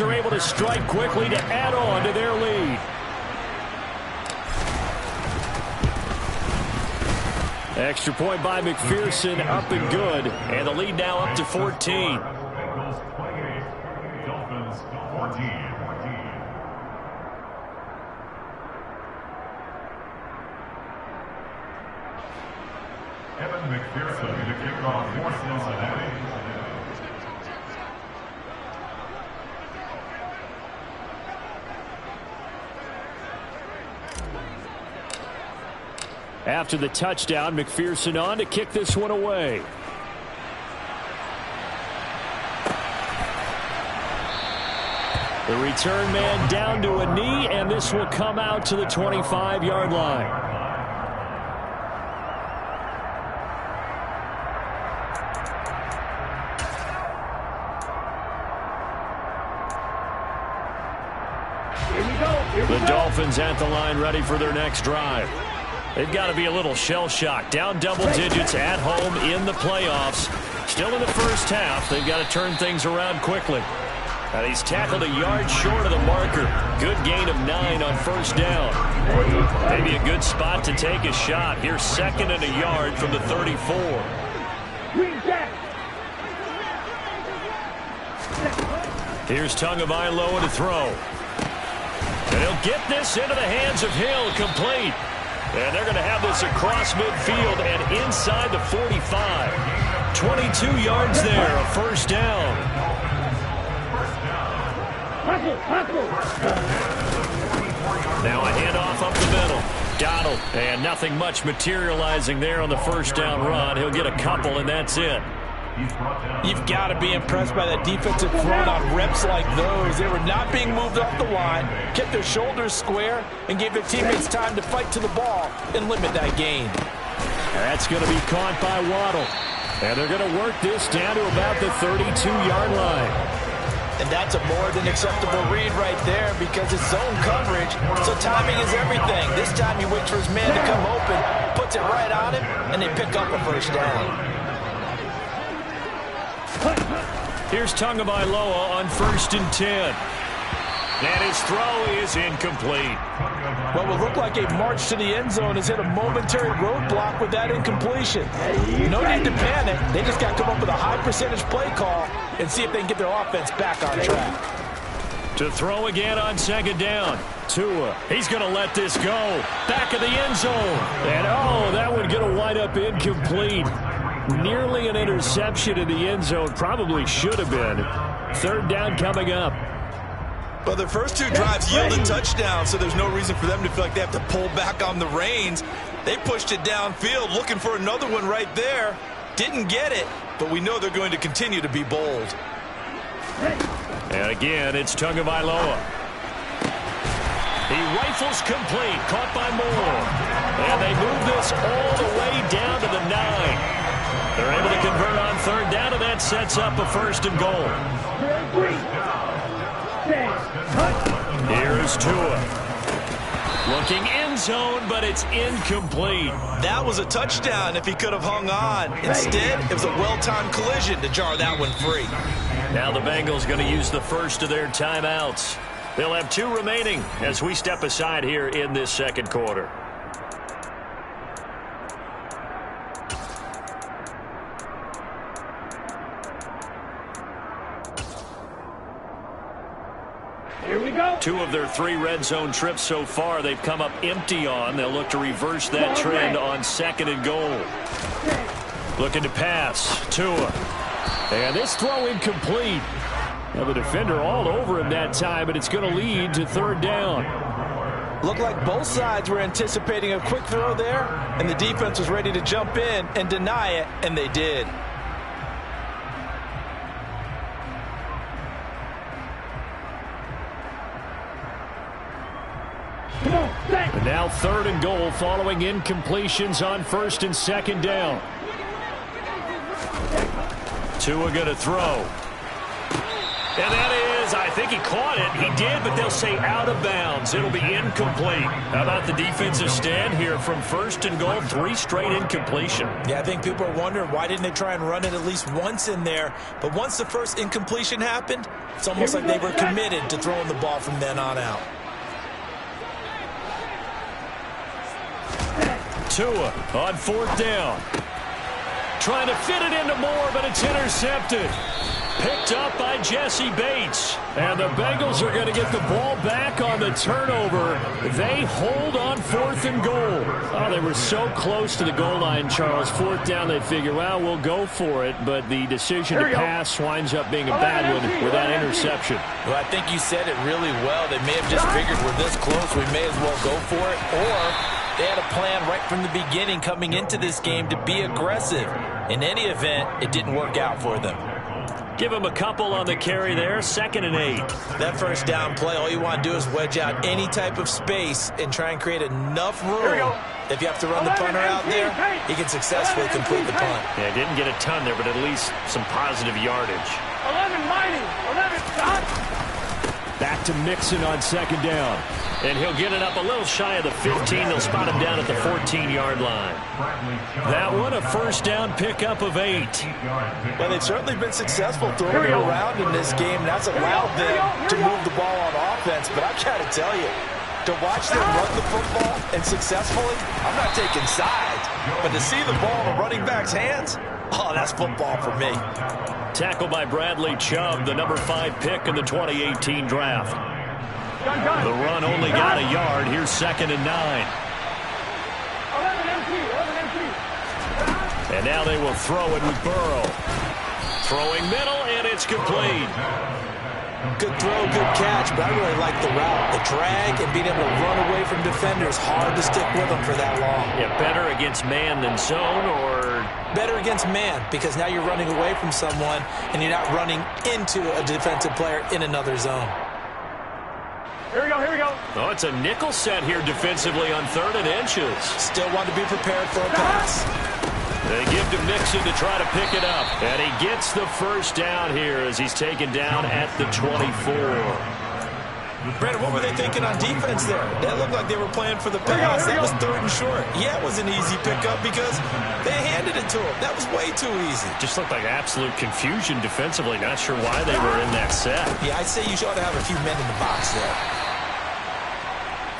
are able to strike quickly to add on to their lead. Extra point by McPherson, up and good. And the lead now up to 14. McPherson to kick off for Cincinnati. After the touchdown, McPherson on to kick this one away. The return man down to a knee, and this will come out to the 25-yard line. The Dolphins at the line ready for their next drive. They've got to be a little shell-shocked. Down double digits at home in the playoffs. Still in the first half. They've got to turn things around quickly. And he's tackled a yard short of the marker. Good gain of 9 on first down. Maybe a good spot to take a shot. Here's 2nd and a yard from the 34. Here's Tagovailoa to throw. And he'll get this into the hands of Hill, complete. And they're going to have this across midfield and inside the 45. 22 yards there, a first down. Now a handoff up the middle. Donald, and nothing much materializing there on the first down run. He'll get a couple, and that's it. You've got to be impressed by that defensive front on reps like those. They were not being moved off the line, kept their shoulders square, and gave their teammates time to fight to the ball and limit that gain. That's going to be caught by Waddle. And they're going to work this down to about the 32-yard line. And that's a more than acceptable read right there because it's zone coverage, so timing is everything. This time he waits for his man to come open, puts it right on him, and they pick up a first down. Here's Tagovailoa on 1st and 10. And his throw is incomplete. What will look like a march to the end zone has hit a momentary roadblock with that incompletion. No need to panic. They just got to come up with a high percentage play call and see if they can get their offense back on track. To throw again on 2nd down. Tua, he's going to let this go. Back of the end zone. And that one going to wind up incomplete. Nearly an interception in the end zone. Probably should have been. 3rd down coming up. Well, their first 2 drives yielded touchdowns, so there's no reason for them to feel like they have to pull back on the reins. They pushed it downfield, looking for another one right there. Didn't get it, but we know they're going to continue to be bold. And again, it's Tagovailoa. He rifles complete, caught by Moore. And they move this all the way down to the 9. They're able to convert on 3rd down, and that sets up a 1st and goal. Here's Tua. Looking end zone, but it's incomplete. That was a touchdown if he could have hung on. Instead, it was a well-timed collision to jar that one free. Now the Bengals going to use the first of their timeouts. They'll have 2 remaining as we step aside here in this 2nd quarter. Here we go. 2 of their 3 red zone trips so far they've come up empty on. They'll look to reverse that trend on 2nd and goal. Looking to pass. Tua. And this throw incomplete. Now the defender all over him that time, but it's going to lead to 3rd down. Looked like both sides were anticipating a quick throw there, and the defense was ready to jump in and deny it, and they did. And now 3rd and goal following incompletions on 1st and 2nd down. Tua going to throw. And that is, I think he caught it. He did, but they'll say out of bounds. It'll be incomplete. How about the defensive stand here from 1st and goal? 3 straight incompletion. Yeah, I think people are wondering why didn't they try and run it at least once in there. But once the first incompletion happened, it's almost like they were committed to throwing the ball from then on out. Tua on 4th down. Trying to fit it into Moore, but it's intercepted. Picked up by Jesse Bates. And the Bengals are going to get the ball back on the turnover. They hold on 4th and goal. Oh, they were so close to the goal line, Charles. 4th down, they figure, well, we'll go for it. But the decision to pass winds up being a bad one with that interception. Well, I think you said it really well. They may have just figured we're this close, we may as well go for it. Or they had a plan right from the beginning coming into this game to be aggressive. In any event, it didn't work out for them. Give him a couple on the carry there. 2nd and 8. That first down play, all you want to do is wedge out any type of space and try and create enough room. If you have to run the punter out there, he can successfully complete the punt. Yeah, didn't get a ton there, but at least some positive yardage. 11 mighty. 11 shot. Back to Mixon on 2nd down. And he'll get it up a little shy of the 15. They'll spot him down at the 14-yard line. That one, a 1st down pickup of 8. Well, they've certainly been successful throwing it around in this game. That's allowed them to move the ball on offense. But I've got to tell you, to watch them run the football and successfully, I'm not taking sides. But to see the ball in the running back's hands, oh, that's football for me. Tackled by Bradley Chubb, the number 5 pick in the 2018 draft. The run only got a yard. Here's 2nd and 9. 11 empty. 11 empty. And now they will throw it with Burrow. Throwing middle, and it's complete. Good throw, good catch, but I really like the route. The drag and being able to run away from defenders, hard to stick with them for that long. Yeah, better against man than zone, or? Better against man, because now you're running away from someone and you're not running into a defensive player in another zone. Here we go, here we go. Oh, it's a nickel set here defensively on 3rd and inches. Still want to be prepared for a pass. They give to Mixon to try to pick it up. And he gets the 1st down here as he's taken down at the 24. Brandon, what were they thinking on defense there? That looked like they were playing for the pass. That was 3rd and short. Yeah, it was an easy pickup because they handed it to him. That was way too easy. Just looked like absolute confusion defensively. Not sure why they were in that set. Yeah, I'd say you ought to have a few men in the box there.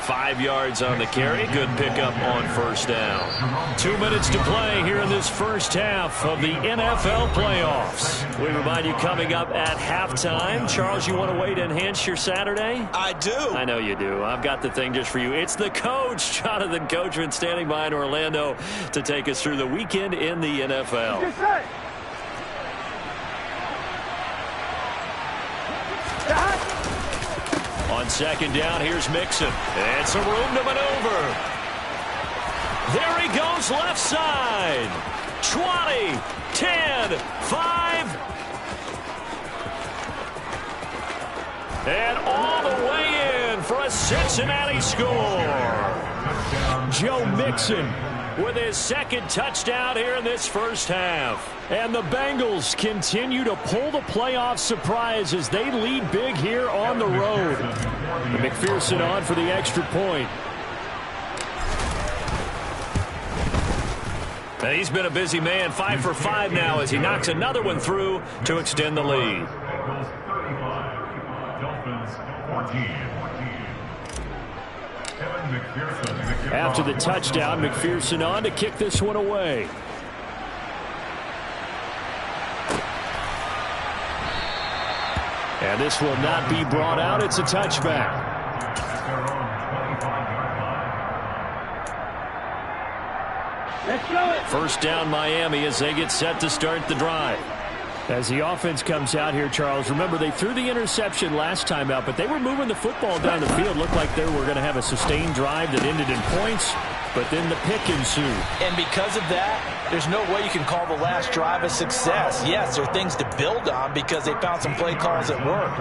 5 yards on the carry. Good pickup on 1st down. 2 minutes to play here in this first half of the NFL playoffs. We remind you coming up at halftime. Charles, you want a way to enhance your Saturday? I do. I know you do. I've got the thing just for you. It's the coach, Jonathan Coachman, standing by in Orlando to take us through the weekend in the NFL. Get set. On 2nd down, here's Mixon. And some room to maneuver. There he goes left side. 20, 10, 5. And all the way in for a Cincinnati score. Joe Mixon with his 2nd touchdown here in this first half. And the Bengals continue to pull the playoff surprise as they lead big here on the road. McPherson on for the extra point. And he's been a busy man, 5 for 5 now as he knocks another one through to extend the lead. After the touchdown, McPherson on to kick this one away. And this will not be brought out. It's a touchback. Let's go it. 1st down Miami as they get set to start the drive. As the offense comes out here, Charles, remember they threw the interception last time out, but they were moving the football down the field. Looked like they were going to have a sustained drive that ended in points, but then the pick ensued. And because of that, there's no way you can call the last drive a success. Yes, there are things to build on because they found some play calls that work.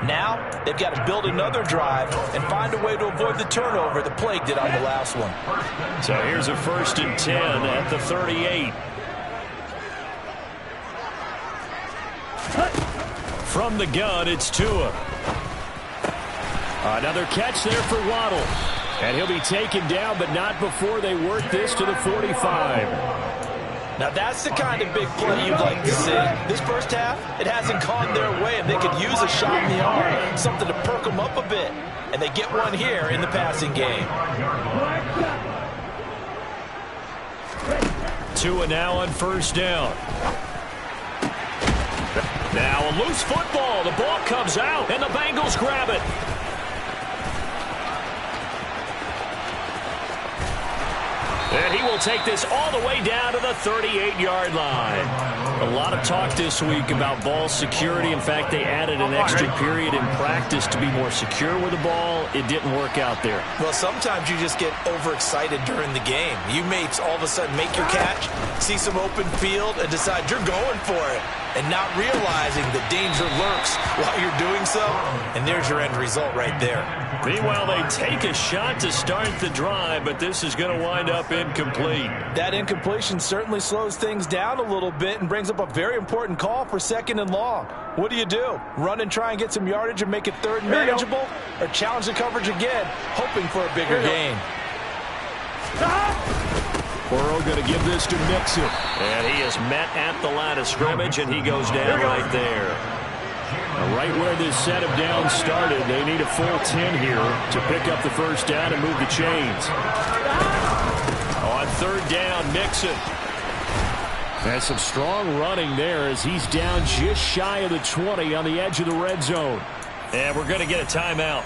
Now, they've got to build another drive and find a way to avoid the turnover the Plague did on the last one. So here's a 1st and 10 at the 38. From the gun, it's Tua. Another catch there for Waddle. And he'll be taken down, but not before they work this to the 45. Now that's the kind of big play you'd like to see. This first half, it hasn't gone their way, and they could use a shot in the arm, something to perk them up a bit. And they get one here in the passing game. 2 and now on first down. Now a loose football. The ball comes out, and the Bengals grab it. And he will take this all the way down to the 38-yard line. A lot of talk this week about ball security. In fact, they added an extra period in practice to be more secure with the ball. It didn't work out there. Well, sometimes you just get overexcited during the game. You may all of a sudden make your catch, see some open field, and decide you're going for it, and not realizing the danger lurks while you're doing so. And there's your end result right there. Meanwhile, they take a shot to start the drive, but this is going to wind up incomplete. That incompletion certainly slows things down a little bit and brings up a very important call for 2nd and long. What do? Run and try and get some yardage and make it 3rd and manageable? Or challenge the coverage again, hoping for a bigger gain? Burrow going to give this to Mixon. And he is met at the line of scrimmage, and he goes down right there. Right where this set of downs started, they need a full 10 here to pick up the first down and move the chains. On 3rd down, Mixon. And some strong running there as he's down just shy of the 20 on the edge of the red zone. And we're going to get a timeout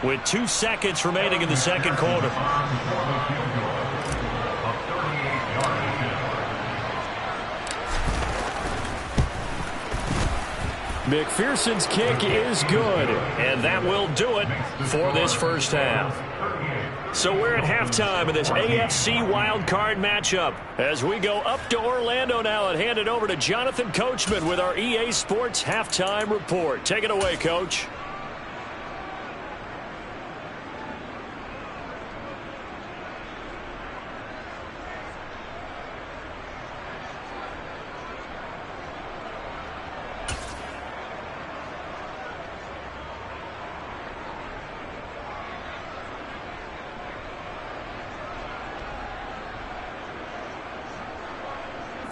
with 2 seconds remaining in the second quarter. McPherson's kick is good, and that will do it for this first half. So we're at halftime of this AFC wildcard matchup as we go up to Orlando now and hand it over to Jonathan Coachman with our EA Sports Halftime Report. Take it away, Coach.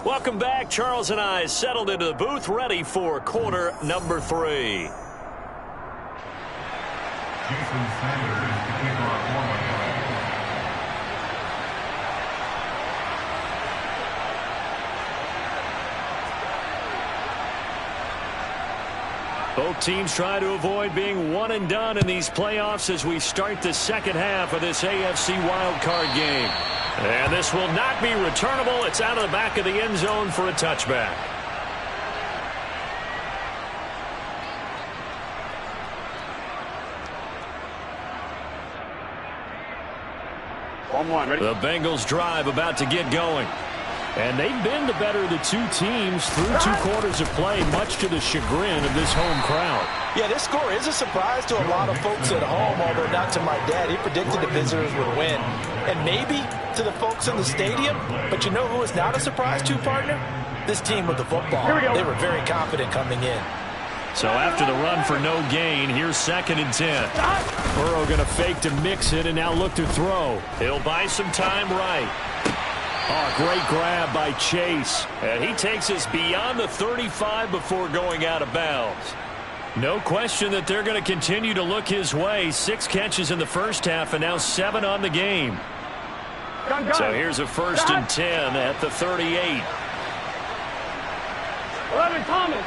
Welcome back. Charles and I settled into the booth, ready for quarter number 3. Both teams try to avoid being one and done in these playoffs as we start the second half of this AFC wildcard game. And this will not be returnable. It's out of the back of the end zone for a touchback. Ready? The Bengals drive about to get going. And they've been the better of the 2 teams through 2 quarters of play, much to the chagrin of this home crowd. Yeah, this score is a surprise to a lot of folks at home, although not to my dad. He predicted the visitors would win. And maybe to the folks in the stadium, but you know who is not a surprise to, partner? This team with the football. They were very confident coming in. So after the run for no gain, here's 2nd and 10. Burrow going to fake to Mixon and now look to throw. He'll buy some time right. Oh, great grab by Chase. And he takes us beyond the 35 before going out of bounds. No question that they're going to continue to look his way. 6 catches in the first half and now 7 on the game. So here's a 1st and 10 at the 38. 11 Thomas.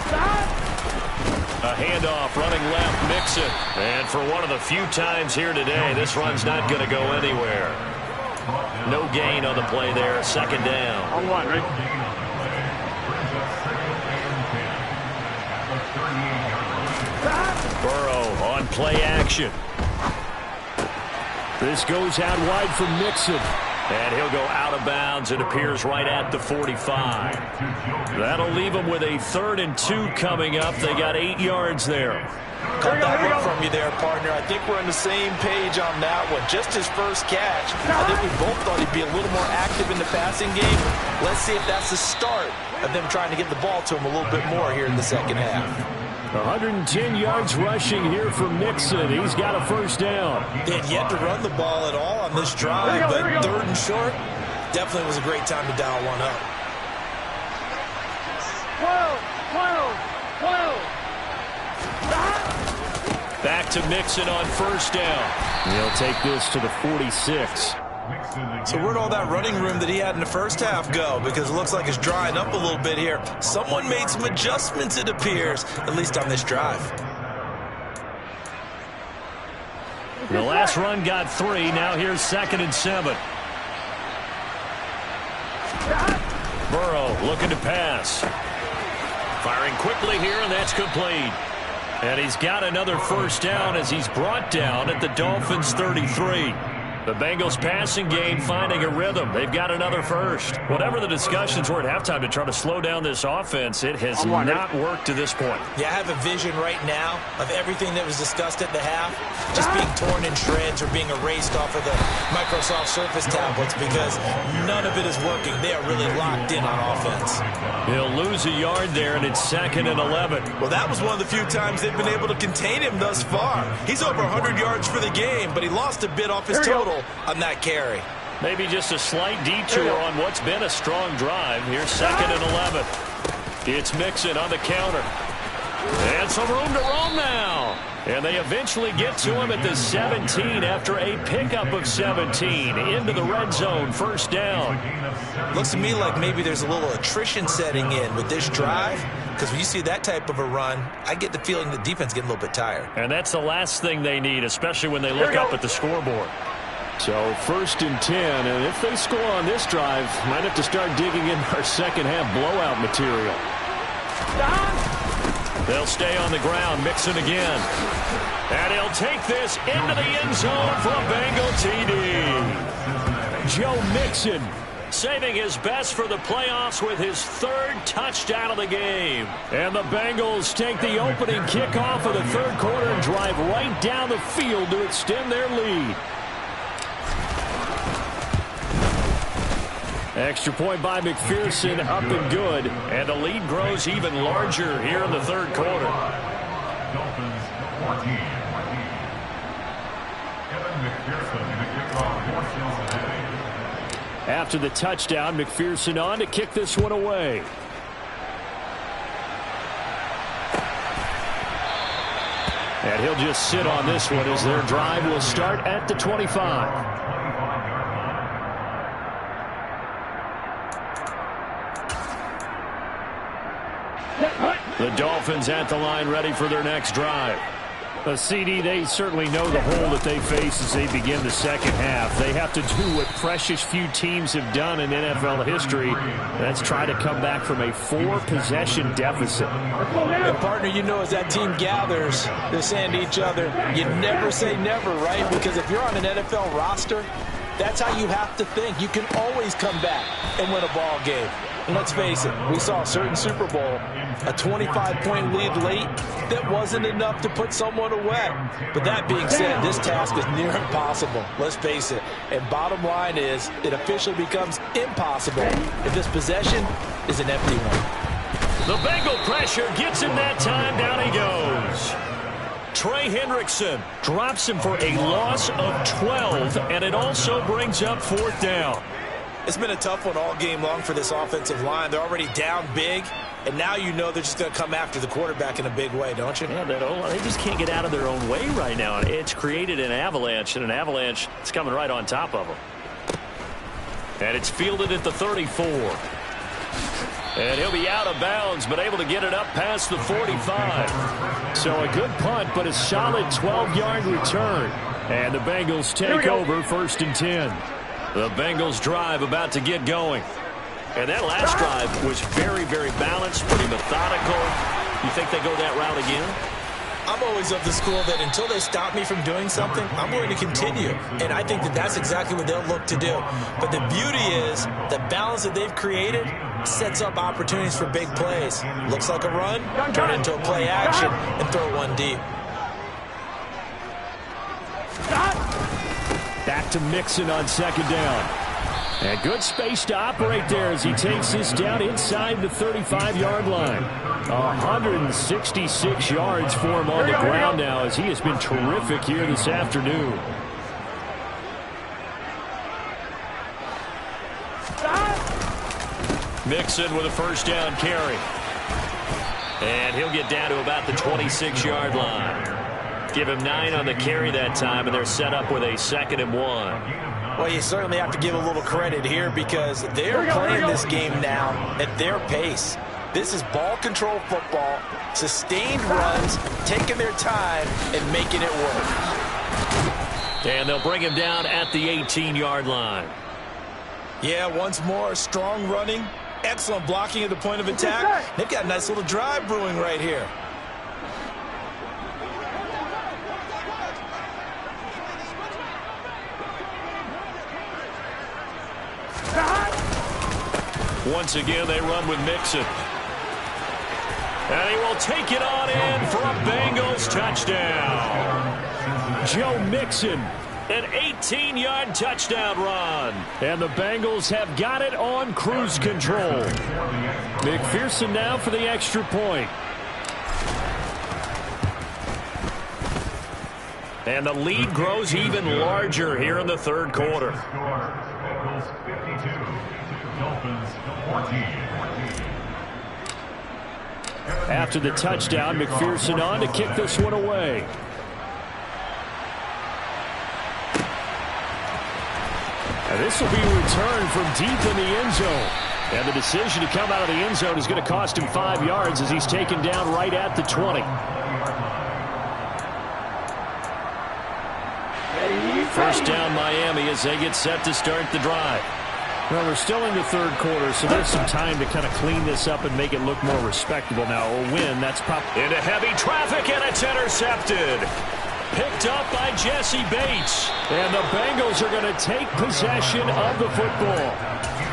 A handoff running left, Mixon. And for one of the few times here today, this run's not going to go anywhere. No gain on the play there. 2nd down. On 1, ready? Burrow on play action. This goes out wide for Mixon. And he'll go out of bounds. It appears right at the 45. That'll leave them with a 3rd and 2 coming up. They got 8 yards there. Caught that look from you there, partner. I think we're on the same page on that one. Just his first catch. I think we both thought he'd be a little more active in the passing game. Let's see if that's the start of them trying to get the ball to him a little bit more here in the second half. 110 yards rushing here for Mixon. He's got a first down. They had yet to run the ball at all on this drive, but third and short definitely was a great time to dial one up. 12. Back to Mixon on first down. He'll take this to the 46. So where'd all that running room that he had in the first half go? Because it looks like it's drying up a little bit here. Someone made some adjustments, it appears, at least on this drive. The last run got 3. Now here's 2nd and 7. Burrow looking to pass. Firing quickly here, and that's complete. And he's got another first down as he's brought down at the Dolphins' 33. The Bengals passing game finding a rhythm. They've got another first. Whatever the discussions were at halftime to try to slow down this offense, it has not worked to this point. Yeah, I have a vision right now of everything that was discussed at the half just being torn in shreds or being erased off of the Microsoft Surface tablets because none of it is working. They are really locked in on offense. He'll lose a yard there, and it's 2nd and 11. Well, that was one of the few times they've been able to contain him thus far. He's over 100 yards for the game, but he lost a bit off his total on that carry. Maybe just a slight detour on what's been a strong drive. Here's 2nd and 11. It's Mixon on the counter. And some room to roam now. And they eventually get to him at the 17 after a pickup of 17 into the red zone. First down. Looks to me like maybe there's a little attrition setting in with this drive, because when you see that type of a run, I get the feeling the defense getting a little bit tired. And that's the last thing they need, especially when they look up at the scoreboard. So 1st and 10, and if they score on this drive, might have to start digging in our second half blowout material. They'll stay on the ground, Mixon again. And he'll take this into the end zone for a Bengal TD. Joe Mixon saving his best for the playoffs with his 3rd touchdown of the game. And the Bengals take the opening kickoff of the 3rd quarter and drive right down the field to extend their lead. Extra point by McPherson, up and good. And the lead grows even larger here in the 3rd quarter. Dolphins 14. After the touchdown, McPherson on to kick this one away. And he'll just sit on this one as their drive will start at the 25. The Dolphins at the line ready for their next drive. CD, they certainly know the hole that they face as they begin the second half. They have to do what precious few teams have done in NFL history. That's try to come back from a 4-possession deficit. And partner, you know, as that team gathers, they're saying to each other, you never say never, right? Because if you're on an NFL roster, that's how you have to think. You can always come back and win a ball game. And let's face it, we saw a certain Super Bowl, a 25-point lead late that wasn't enough to put someone away. But that being said, this task is near impossible. Let's face it. And bottom line is, it officially becomes impossible if this possession is an empty one. The Bengal pressure gets him that time. Down he goes. Trey Hendrickson drops him for a loss of 12, and it also brings up 4th down. It's been a tough one all game long for this offensive line. They're already down big, and now you know they're just going to come after the quarterback in a big way, don't you? Yeah, they just can't get out of their own way right now. It's created an avalanche, and an avalanche is coming right on top of them. And it's fielded at the 34. And he'll be out of bounds, but able to get it up past the 45. So a good punt, but a solid 12-yard return. And the Bengals take over 1st and 10. The Bengals drive about to get going. And that last drive was very, very balanced, pretty methodical. You think they go that route again? I'm always of the school that until they stop me from doing something, I'm going to continue. And I think that that's exactly what they'll look to do. But the beauty is the balance that they've created sets up opportunities for big plays. Looks like a run, turn it into a play action, and throw one deep. Back to Mixon on 2nd down. And good space to operate there as he takes this down inside the 35-yard line. 166 yards for him on the ground now as he has been terrific here this afternoon. Mixon with a first down carry. And he'll get down to about the 26-yard line. Give him 9 on the carry that time, and they're set up with a 2nd and 1. Well, you certainly have to give a little credit here because they're playing this game now at their pace. This is ball control football, sustained runs, taking their time and making it work. And they'll bring him down at the 18-yard line. Yeah, once more, strong running, excellent blocking at the point of attack. They've got a nice little drive brewing right here. Once again, they run with Mixon. And he will take it on in for a Bengals touchdown. Joe Mixon, an 18-yard touchdown run. And the Bengals have got it on cruise control. McPherson now for the extra point. And the lead grows even larger here in the third quarter. Bengals 52, Dolphins 14. After the touchdown, McPherson on to kick this one away. And this will be returned from deep in the end zone. And the decision to come out of the end zone is going to cost him 5 yards as he's taken down right at the 20. First down Miami as they get set to start the drive. Well, we're still in the third quarter, so there's some time to kind of clean this up and make it look more respectable now. A win, that's probably into heavy traffic, and it's intercepted. Picked up by Jesse Bates. And the Bengals are going to take possession of the football.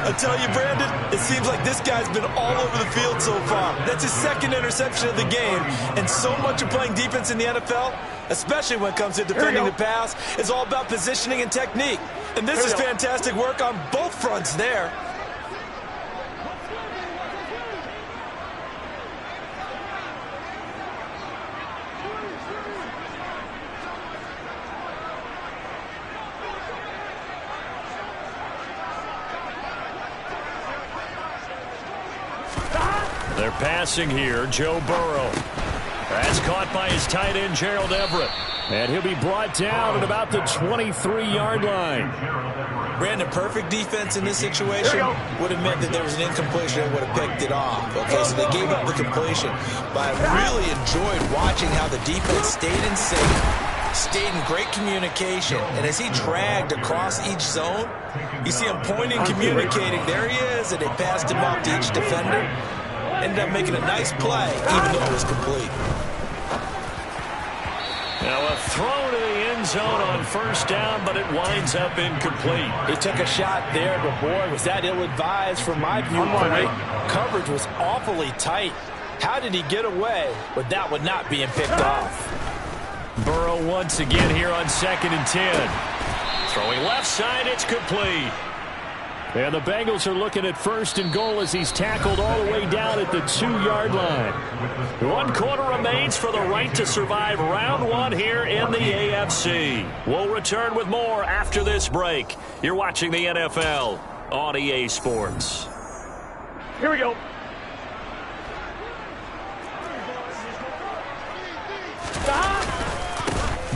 I tell you, Brandon, it seems like this guy's been all over the field so far. That's his 2nd interception of the game. And so much of playing defense in the NFL, especially when it comes to defending the pass, is all about positioning and technique. And this is fantastic work on both fronts there. They're passing here. Joe Burrow. That's caught by his tight end, Gerald Everett. And he'll be brought down at about the 23-yard line. Brandon, perfect defense in this situation would have meant that there was an incompletion and would have picked it off. Okay, so they gave up the completion. But I really enjoyed watching how the defense stayed in sync, stayed in great communication. And as he dragged across each zone, you see him pointing, communicating. There he is, and they passed him off to each defender. Ended up making a nice play, even though it was complete. Now a throw to the end zone on first down, but it winds up incomplete. He took a shot there, but boy, was that ill-advised from my viewpoint. Coverage was awfully tight. How did he get away with that one not being picked off? Burrow once again here on 2nd and 10. Throwing left side, it's complete. And the Bengals are looking at 1st and goal as he's tackled all the way down at the 2-yard line. 1 quarter remains for the right to survive round 1 here in the AFC. We'll return with more after this break. You're watching the NFL on EA Sports. Here we go.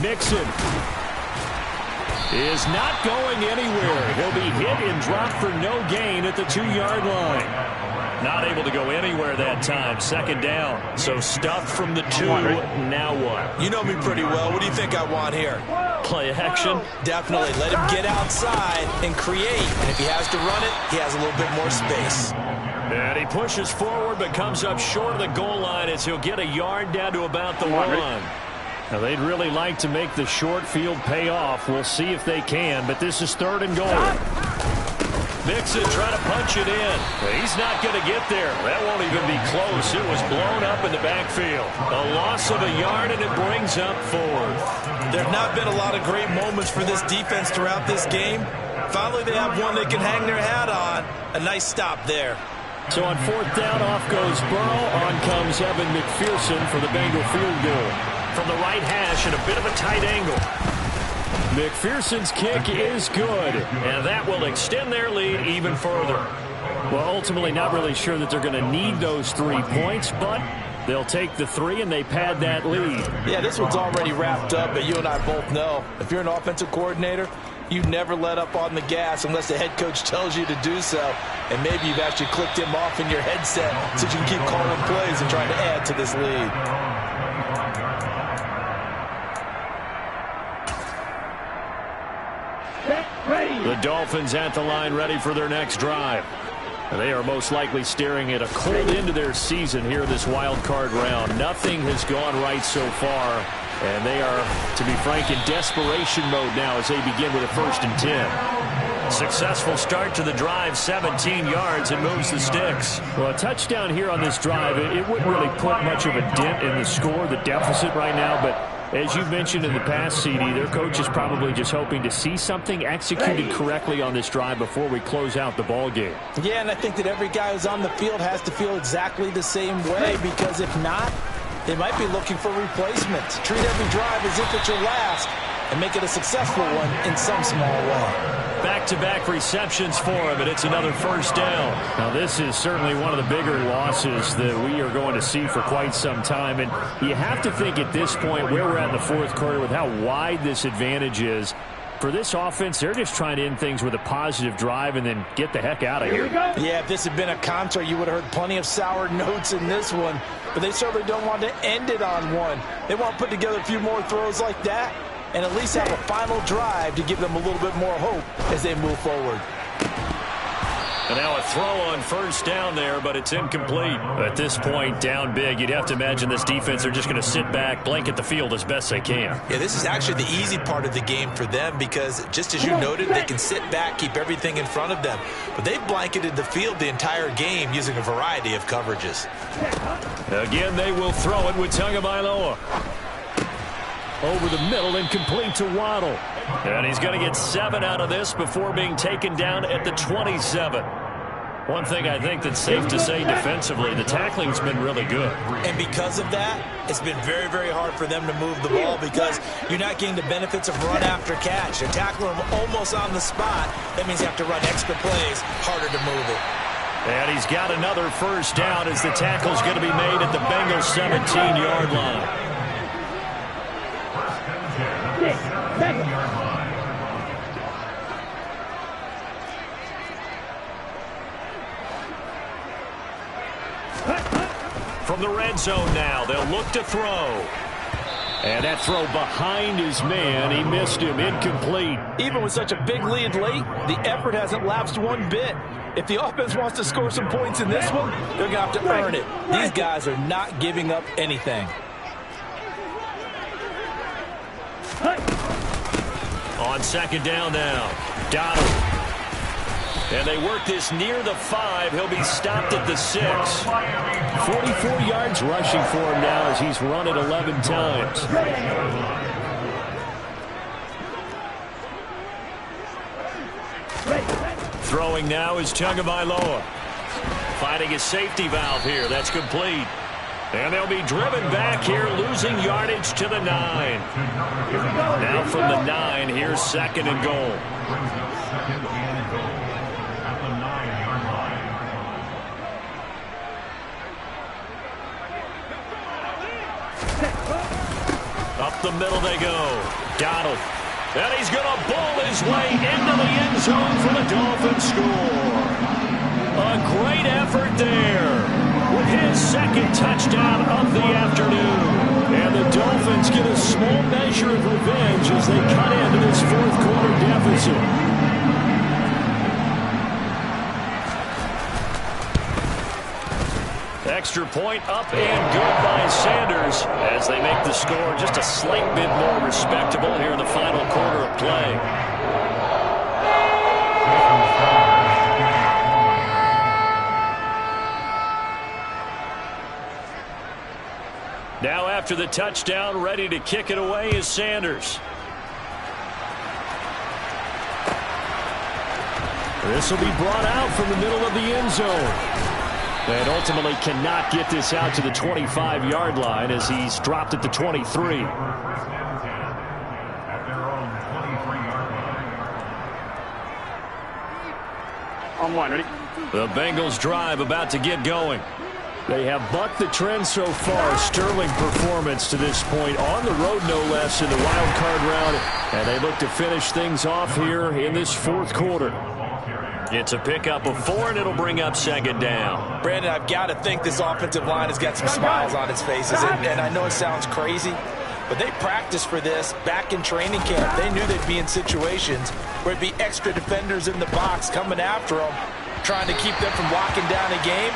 Mixon is not going anywhere. He'll be hit and dropped for no gain at the 2-yard line. Not able to go anywhere that time. 2nd down. So stuffed from the 2. Now what? You know me pretty well. What do you think I want here? Play action? Definitely. Let him get outside and create. And if he has to run it, he has a little bit more space. And he pushes forward but comes up short of the goal line as he'll get a yard down to about the 1. Now, they'd really like to make the short field pay off. We'll see if they can, but this is 3rd and goal. Mixon trying to punch it in. He's not going to get there. That won't even be close. It was blown up in the backfield. A loss of a yard, and it brings up 4th. There have not been a lot of great moments for this defense throughout this game, Finally, they have one they can hang their hat on. A nice stop there. So on fourth down, off goes Burrow. On comes Evan McPherson for the Bengal field goal. From the right hash at a bit of a tight angle. McPherson's kick is good, and that will extend their lead even further. Well, ultimately, not really sure that they're going to need those 3 points, but they'll take the 3 and they pad that lead. Yeah, this one's already wrapped up, but you and I both know if you're an offensive coordinator, you never let up on the gas unless the head coach tells you to do so. And maybe you've actually clicked him off in your headset so you can keep calling plays and trying to add to this lead. The Dolphins at the line ready for their next drive. They are most likely staring at a cold end to their season here this wild card round. Nothing has gone right so far, and they are, to be frank, in desperation mode now as they begin with a 1st and 10. Successful start to the drive, 17 yards, and moves the sticks. Well, a touchdown here on this drive, it wouldn't really put much of a dent in the score, the deficit right now, but as you've mentioned in the past, CD, their coach is probably just hoping to see something executed correctly on this drive before we close out the ball game. Yeah, and I think that every guy who's on the field has to feel exactly the same way, because if not, they might be looking for replacements. Treat every drive as if it's your last and make it a successful one in some small way. Back-to-back receptions for him, and it's another 1st down. Now, this is certainly one of the bigger losses that we are going to see for quite some time, and you have to think at this point where we're at in the 4th quarter with how wide this advantage is. For this offense, they're just trying to end things with a positive drive and then get the heck out of here. Yeah, if this had been a concert, you would have heard plenty of sour notes in this one, but they certainly don't want to end it on one. They want to put together a few more throws like that and at least have a final drive to give them a little bit more hope as they move forward. And now a throw on 1st down there, but it's incomplete. At this point, down big, you'd have to imagine this defense are just going to sit back, blanket the field as best they can. Yeah, this is actually the easy part of the game for them because, just as you noted, they can sit back, keep everything in front of them. But they've blanketed the field the entire game using a variety of coverages. Again, they will throw it with Tagovailoa. Over the middle and complete to Waddle. And he's going to get 7 out of this before being taken down at the 27. One thing I think that's safe to say defensively, the tackling's been really good. And because of that, it's been very, very hard for them to move the ball because you're not getting the benefits of run after catch. They're tackling them almost on the spot. That means you have to run extra plays, harder to move it. And he's got another 1st down as the tackle's going to be made at the Bengals 17-yard line. From the red zone now, they'll look to throw. And that throw behind his man, he missed him, incomplete. Even with such a big lead late, the effort hasn't lapsed one bit. If the offense wants to score some points in this one, they're going to have to earn it. These guys are not giving up anything. On 2nd down now, Donald. And they work this near the 5. He'll be stopped at the 6. 44 yards rushing for him now as he's run it 11 times. Throwing now is Tagovailoa. Finding his safety valve here. That's complete. And they'll be driven back here, losing yardage to the 9. Now from the 9, here's 2nd and goal. Up the middle they go. Donald. And he's going to bowl his way into the end zone for the Dolphins score. A great effort there with his 2nd touchdown of the afternoon. And the Dolphins get a small measure of revenge as they cut into this 4th quarter deficit. Extra point up and good by Sanders as they make the score just a slight bit more respectable here in the final quarter of play. Now after the touchdown, ready to kick it away is Sanders. This will be brought out from the middle of the end zone. And ultimately cannot get this out to the 25-yard line as he's dropped at the 23. On one, ready? The Bengals drive about to get going. They have bucked the trend so far. Sterling performance to this point on the road, no less, in the wild card round. And they look to finish things off here in this fourth quarter. It's a pickup of 4, and it'll bring up second down. Brandon, I've got to think this offensive line has got some smiles on its faces. And I know it sounds crazy, but they practiced for this back in training camp. They knew they'd be in situations where it'd be extra defenders in the box coming after them, trying to keep them from locking down a game.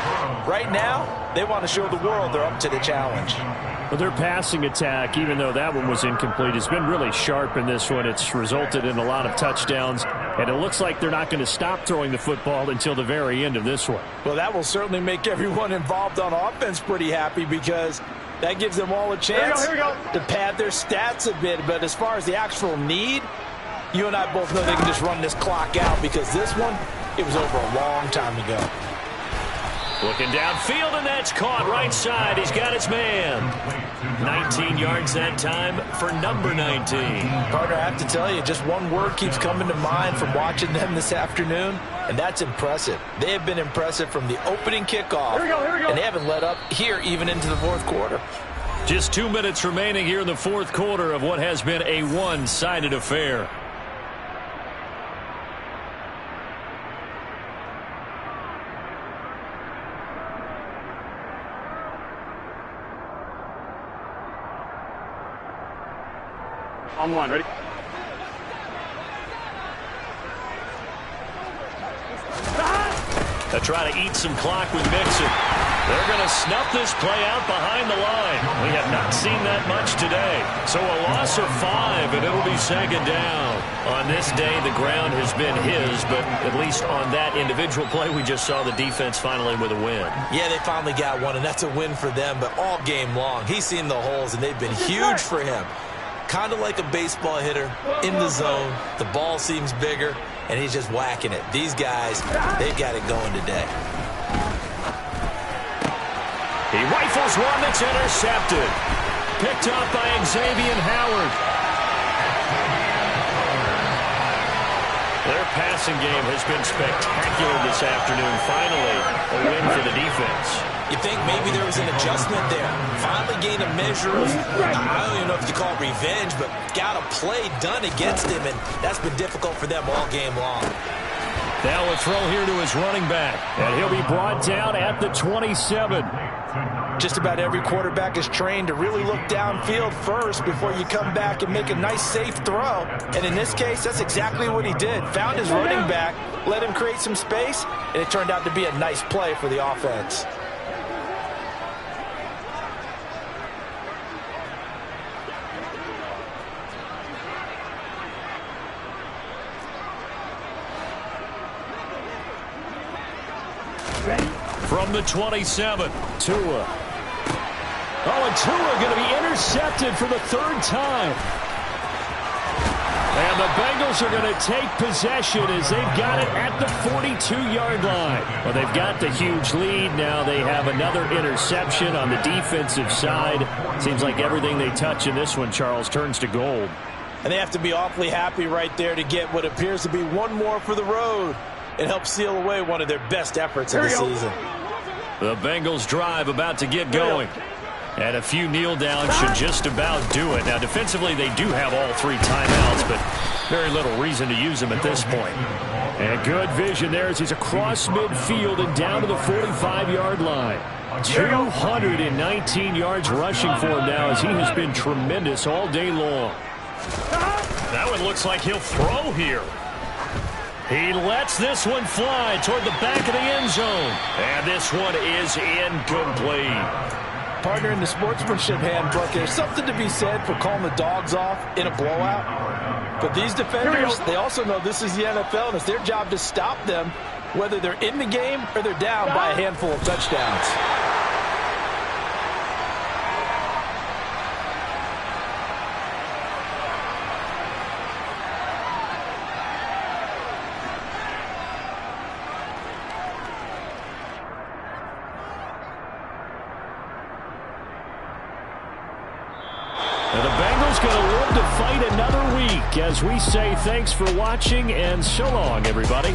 Right now, they want to show the world they're up to the challenge. Well, their passing attack, even though that one was incomplete, has been really sharp in this one. It's resulted in a lot of touchdowns, and it looks like they're not going to stop throwing the football until the very end of this one. Well, that will certainly make everyone involved on offense pretty happy because that gives them all a chance to pad their stats a bit. But as far as the actual need, you and I both know they can just run this clock out because this one, it was over a long time ago. Looking downfield, and that's caught right side. He's got his man. 19 yards that time for number 19. Partner, I have to tell you, just one word keeps coming to mind from watching them this afternoon, and that's impressive. They have been impressive from the opening kickoff, and they haven't let up here even into the fourth quarter. Just 2 minutes remaining here in the fourth quarter of what has been a one-sided affair. On one, ready? They try to eat some clock with Mixon. They're going to snuff this play out behind the line. We have not seen that much today. So a loss of 5, and it'll be second down. On this day, the ground has been his, but at least on that individual play, we just saw the defense finally with a win. Yeah, they finally got one, and that's a win for them, but all game long, he's seen the holes, and they've been huge for him. Kind of like a baseball hitter in the zone. The ball seems bigger, and he's just whacking it. These guys, they've got it going today. He rifles one that's intercepted. Picked up by Xavier Howard. Their passing game has been spectacular this afternoon. Finally, a win for the defense. You think maybe there was an adjustment there. Finally gained a measure of, I don't even know if you call it revenge, but got a play done against him, and that's been difficult for them all game long. Now a throw here to his running back, and he'll be brought down at the 27. Just about every quarterback is trained to really look downfield first before you come back and make a nice, safe throw. And in this case, that's exactly what he did. Found his running back, let him create some space, and it turned out to be a nice play for the offense. From the 27, Tua. Oh, and Tua going to be intercepted for the third time. And the Bengals are going to take possession as they've got it at the 42-yard line. Well, they've got the huge lead. Now they have another interception on the defensive side. Seems like everything they touch in this one, Charles, turns to gold. And they have to be awfully happy right there to get what appears to be one more for the road and help seal away one of their best efforts of the season. The Bengals drive about to get going. And a few kneel downs should just about do it. Now, defensively, they do have all 3 timeouts, but very little reason to use them at this point. And good vision there as he's across midfield and down to the 45-yard line. 219 yards rushing for him now as he has been tremendous all day long. That one looks like he'll throw here. He lets this one fly toward the back of the end zone. And this one is incomplete. Partner, in the sportsmanship handbook, there's something to be said for calling the dogs off in a blowout. But these defenders, they also know this is the NFL, and it's their job to stop them, whether they're in the game or they're down by a handful of touchdowns. going to live to fight another week as we say thanks for watching and so long, everybody.